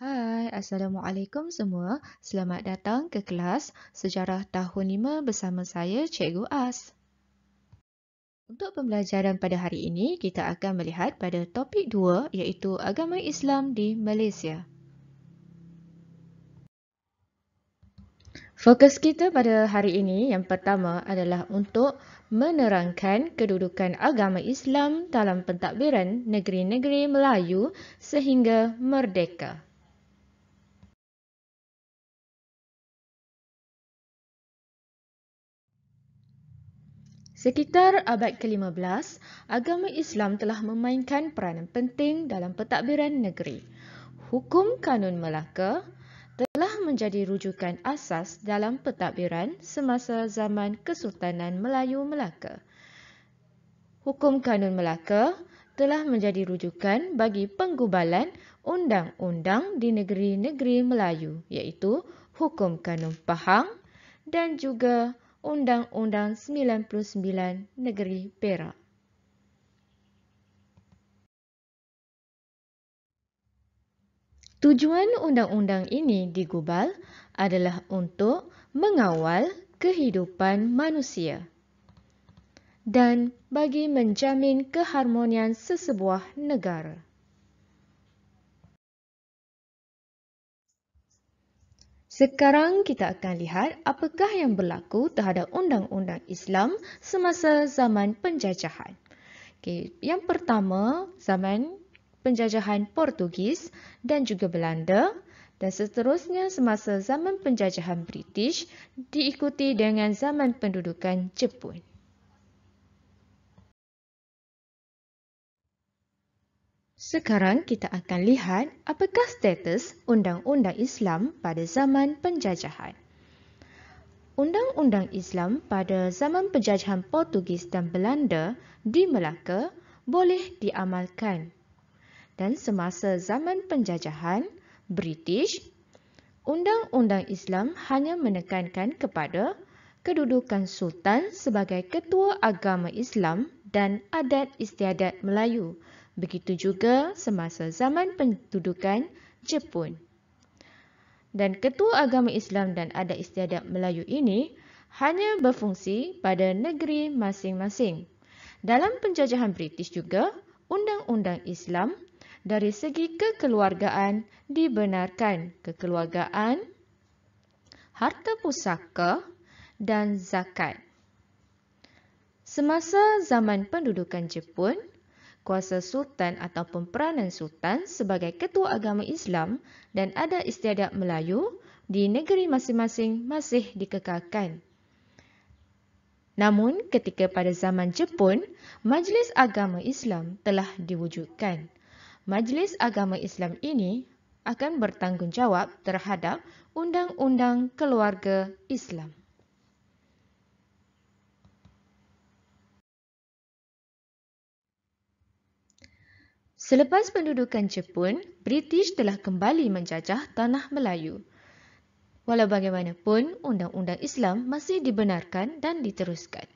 Hai, Assalamualaikum semua. Selamat datang ke kelas Sejarah Tahun 5 bersama saya, Cikgu As. Untuk pembelajaran pada hari ini, kita akan melihat pada topik 2 iaitu Agama Islam di Malaysia. Fokus kita pada hari ini yang pertama adalah untuk menerangkan kedudukan agama Islam dalam pentadbiran negeri-negeri Melayu sehingga merdeka. Sekitar abad ke-15, agama Islam telah memainkan peranan penting dalam pentadbiran negeri. Hukum Kanun Melaka telah menjadi rujukan asas dalam pentadbiran semasa zaman Kesultanan Melayu Melaka. Hukum Kanun Melaka telah menjadi rujukan bagi penggubalan undang-undang di negeri-negeri Melayu iaitu Hukum Kanun Pahang dan juga Undang-Undang 99 Negeri Perak. Tujuan undang-undang ini digubal adalah untuk mengawal kehidupan manusia dan bagi menjamin keharmonian sesebuah negara. Sekarang kita akan lihat apakah yang berlaku terhadap undang-undang Islam semasa zaman penjajahan. Yang pertama, zaman penjajahan Portugis dan juga Belanda, dan seterusnya semasa zaman penjajahan British diikuti dengan zaman pendudukan Jepun. Sekarang kita akan lihat apakah status undang-undang Islam pada zaman penjajahan. Undang-undang Islam pada zaman penjajahan Portugis dan Belanda di Melaka boleh diamalkan. Dan semasa zaman penjajahan British, undang-undang Islam hanya menekankan kepada kedudukan Sultan sebagai ketua agama Islam dan adat istiadat Melayu. Begitu juga semasa zaman pendudukan Jepun. Dan ketua agama Islam dan adat istiadat Melayu ini hanya berfungsi pada negeri masing-masing. Dalam penjajahan British juga, undang-undang Islam dari segi kekeluargaan dibenarkan, kekeluargaan, harta pusaka dan zakat. Semasa zaman pendudukan Jepun, kuasa Sultan ataupun peranan Sultan sebagai ketua agama Islam dan adat istiadat Melayu di negeri masing-masing masih dikekalkan. Namun, ketika pada zaman Jepun, Majlis Agama Islam telah diwujudkan. Majlis Agama Islam ini akan bertanggungjawab terhadap Undang-Undang Keluarga Islam. Selepas pendudukan Jepun, British telah kembali menjajah tanah Melayu. Walau bagaimanapun, undang-undang Islam masih dibenarkan dan diteruskan.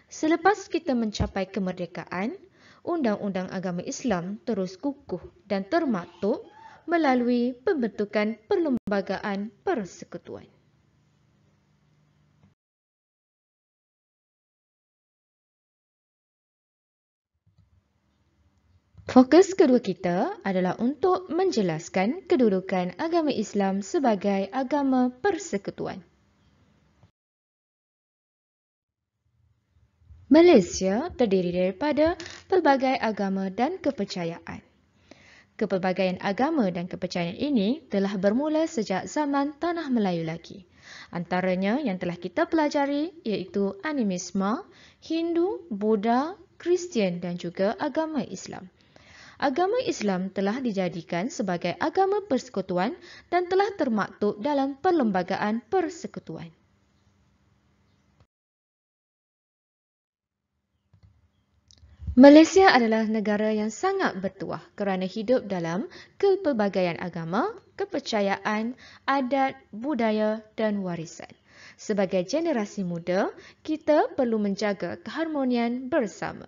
Selepas kita mencapai kemerdekaan, undang-undang agama Islam terus kukuh dan termaktub melalui pembentukan Perlembagaan Persekutuan. Fokus kedua kita adalah untuk menjelaskan kedudukan agama Islam sebagai agama persekutuan. Malaysia terdiri daripada pelbagai agama dan kepercayaan. Kepelbagaian agama dan kepercayaan ini telah bermula sejak zaman Tanah Melayu lagi. Antaranya yang telah kita pelajari iaitu animisme, Hindu, Buddha, Kristian dan juga agama Islam. Agama Islam telah dijadikan sebagai agama persekutuan dan telah termaktub dalam Perlembagaan Persekutuan. Malaysia adalah negara yang sangat bertuah kerana hidup dalam kepelbagaian agama, kepercayaan, adat, budaya dan warisan. Sebagai generasi muda, kita perlu menjaga keharmonian bersama.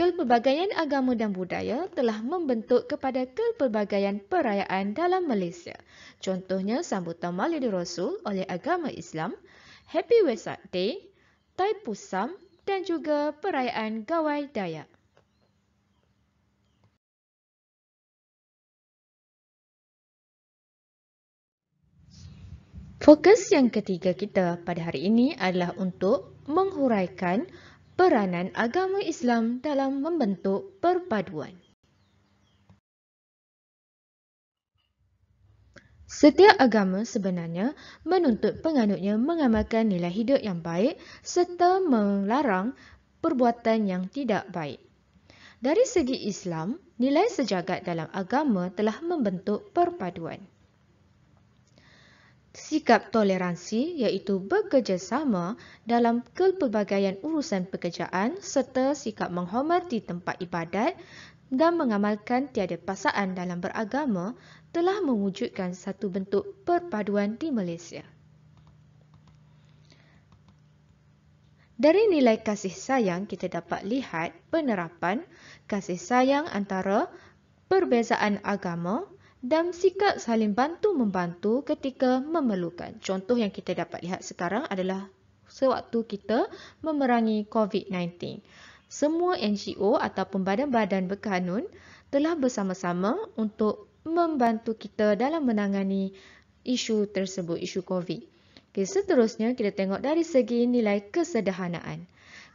Kelpelbagaian agama dan budaya telah membentuk kepada kelpelbagaian perayaan dalam Malaysia. Contohnya sambutan Maulidin Rasul oleh agama Islam, Happy Wesak Day, Taipusam dan juga perayaan Gawai Dayak. Fokus yang ketiga kita pada hari ini adalah untuk menghuraikan peranan agama Islam dalam membentuk perpaduan. Setiap agama sebenarnya menuntut penganutnya mengamalkan nilai hidup yang baik serta melarang perbuatan yang tidak baik. Dari segi Islam, nilai sejagat dalam agama telah membentuk perpaduan. Sikap toleransi iaitu bekerjasama dalam kelpelbagaian urusan pekerjaan serta sikap menghormati tempat ibadat dan mengamalkan tiada paksaan dalam beragama telah mewujudkan satu bentuk perpaduan di Malaysia. Dari nilai kasih sayang kita dapat lihat penerapan kasih sayang antara perbezaan agama dan sikap saling bantu-membantu ketika memerlukan. Contoh yang kita dapat lihat sekarang adalah sewaktu kita memerangi COVID-19. Semua NGO ataupun badan-badan berkanun telah bersama-sama untuk membantu kita dalam menangani isu tersebut, isu COVID. Okay, seterusnya kita tengok dari segi nilai kesederhanaan.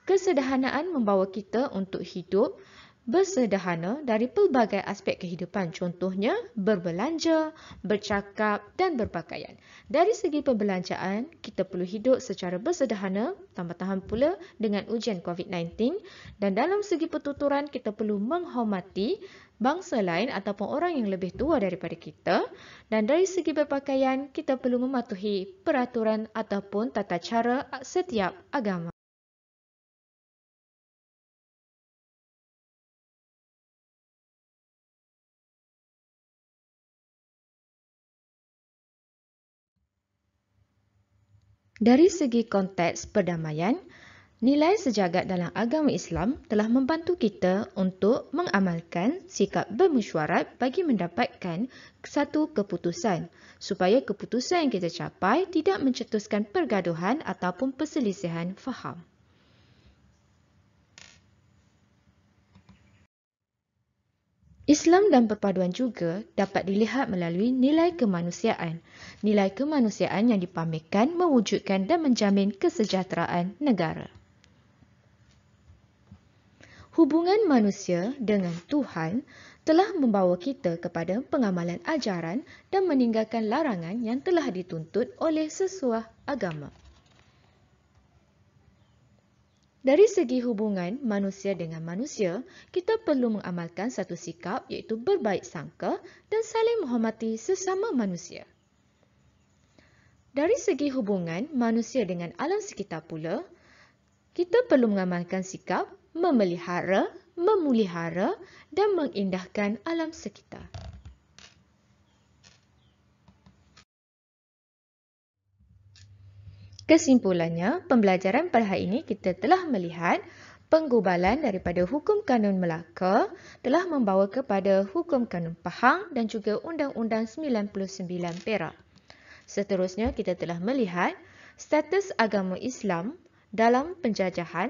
Kesederhanaan membawa kita untuk hidup bersederhana dari pelbagai aspek kehidupan, contohnya berbelanja, bercakap dan berpakaian. Dari segi perbelanjaan, kita perlu hidup secara bersederhana, tambah-tambah pula dengan ujian COVID-19, dan dalam segi pertuturan kita perlu menghormati bangsa lain ataupun orang yang lebih tua daripada kita, dan dari segi berpakaian kita perlu mematuhi peraturan ataupun tata cara setiap agama. Dari segi konteks perdamaian, nilai sejagat dalam agama Islam telah membantu kita untuk mengamalkan sikap bermesyuarat bagi mendapatkan satu keputusan, supaya keputusan yang kita capai tidak mencetuskan pergaduhan ataupun perselisihan faham. Islam dan perpaduan juga dapat dilihat melalui nilai kemanusiaan. Nilai kemanusiaan yang dipamerkan mewujudkan dan menjamin kesejahteraan negara. Hubungan manusia dengan Tuhan telah membawa kita kepada pengamalan ajaran dan meninggalkan larangan yang telah dituntut oleh sesuatu agama. Dari segi hubungan manusia dengan manusia, kita perlu mengamalkan satu sikap iaitu berbaik sangka dan saling menghormati sesama manusia. Dari segi hubungan manusia dengan alam sekitar pula, kita perlu mengamalkan sikap memelihara, memulihara dan mengindahkan alam sekitar. Kesimpulannya, pembelajaran pada hari ini kita telah melihat penggubalan daripada Hukum Kanun Melaka telah membawa kepada Hukum Kanun Pahang dan juga Undang-Undang 99 Perak. Seterusnya, kita telah melihat status agama Islam dalam penjajahan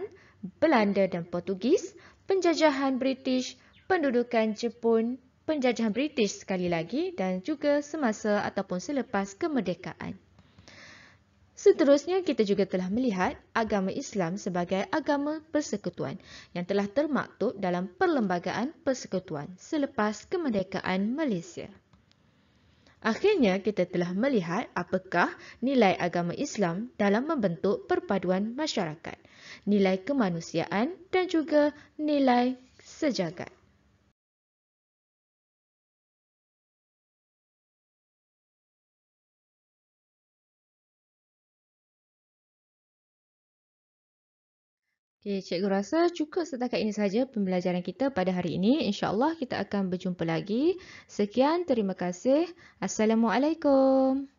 Belanda dan Portugis, penjajahan British, pendudukan Jepun, penjajahan British sekali lagi dan juga semasa ataupun selepas kemerdekaan. Seterusnya, kita juga telah melihat agama Islam sebagai agama persekutuan yang telah termaktub dalam Perlembagaan Persekutuan selepas kemerdekaan Malaysia. Akhirnya, kita telah melihat apakah nilai agama Islam dalam membentuk perpaduan masyarakat, nilai kemanusiaan dan juga nilai sejagat. Okay, cikgu rasa cukup setakat ini sahaja pembelajaran kita pada hari ini. InsyaAllah kita akan berjumpa lagi. Sekian, terima kasih. Assalamualaikum.